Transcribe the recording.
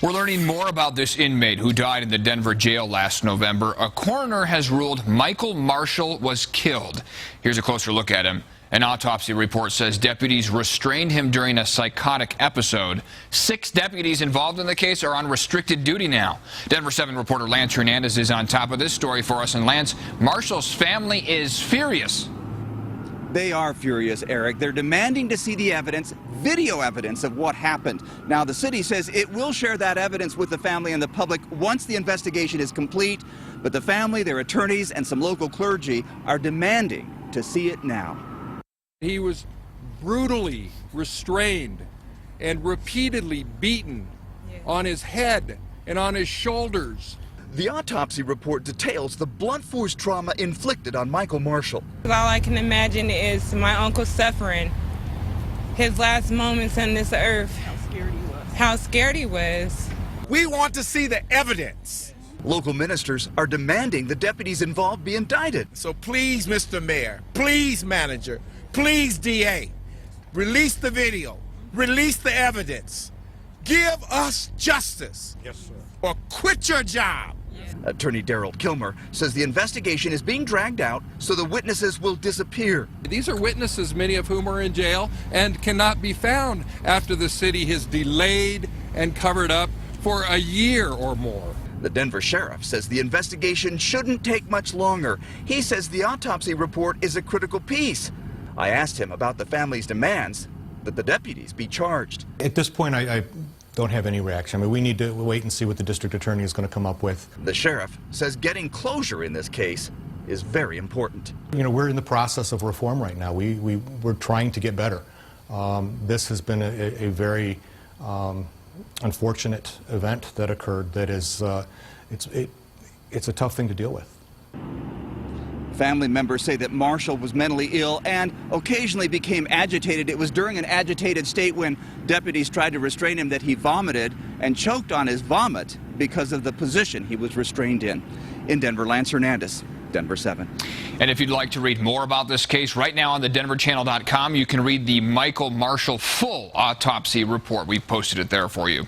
We're learning more about this inmate who died in the Denver jail last November. A coroner has ruled Michael Marshall was killed. Here's a closer look at him. An autopsy report says deputies restrained him during a psychotic episode. 6 deputies involved in the case are on restricted duty now. Denver 7 reporter Lance Hernandez is on top of this story for us. And Lance, Marshall's family is furious. They are furious, Eric. They're demanding to see the evidence, video evidence of what happened. Now, the city says it will share that evidence with the family and the public once the investigation is complete. But the family, their attorneys, and some local clergy are demanding to see it now. He was brutally restrained and repeatedly beaten on his head and on his shoulders. The autopsy report details the blunt force trauma inflicted on Michael Marshall. All I can imagine is my uncle suffering his last moments on this earth. How scared he was. We want to see the evidence. Local ministers are demanding the deputies involved be indicted. So please, Mr. Mayor, please, manager, please, DA, release the video, release the evidence. Give us justice. Yes, sir. Or quit your job. Attorney Daryl Kilmer says the investigation is being dragged out so the witnesses will disappear. These are witnesses, many of whom are in jail and cannot be found after the city has delayed and covered up for a year or more. The Denver sheriff says the investigation shouldn't take much longer. He says the autopsy report is a critical piece. I asked him about the family's demands that the deputies be charged. At this point, I don't have any reaction. I mean, we need to wait and see what the district attorney is going to come up with. The sheriff says getting closure in this case is very important. You know, we're in the process of reform right now. We're trying to get better. This has been a very unfortunate event that occurred. That is, it's a tough thing to deal with. Family members say that Marshall was mentally ill and occasionally became agitated. It was during an agitated state when deputies tried to restrain him that he vomited and choked on his vomit because of the position he was restrained in. In Denver, Lance Hernandez, Denver 7. And if you'd like to read more about this case, right now on the denverchannel.com, you can read the Michael Marshall full autopsy report. We've posted it there for you.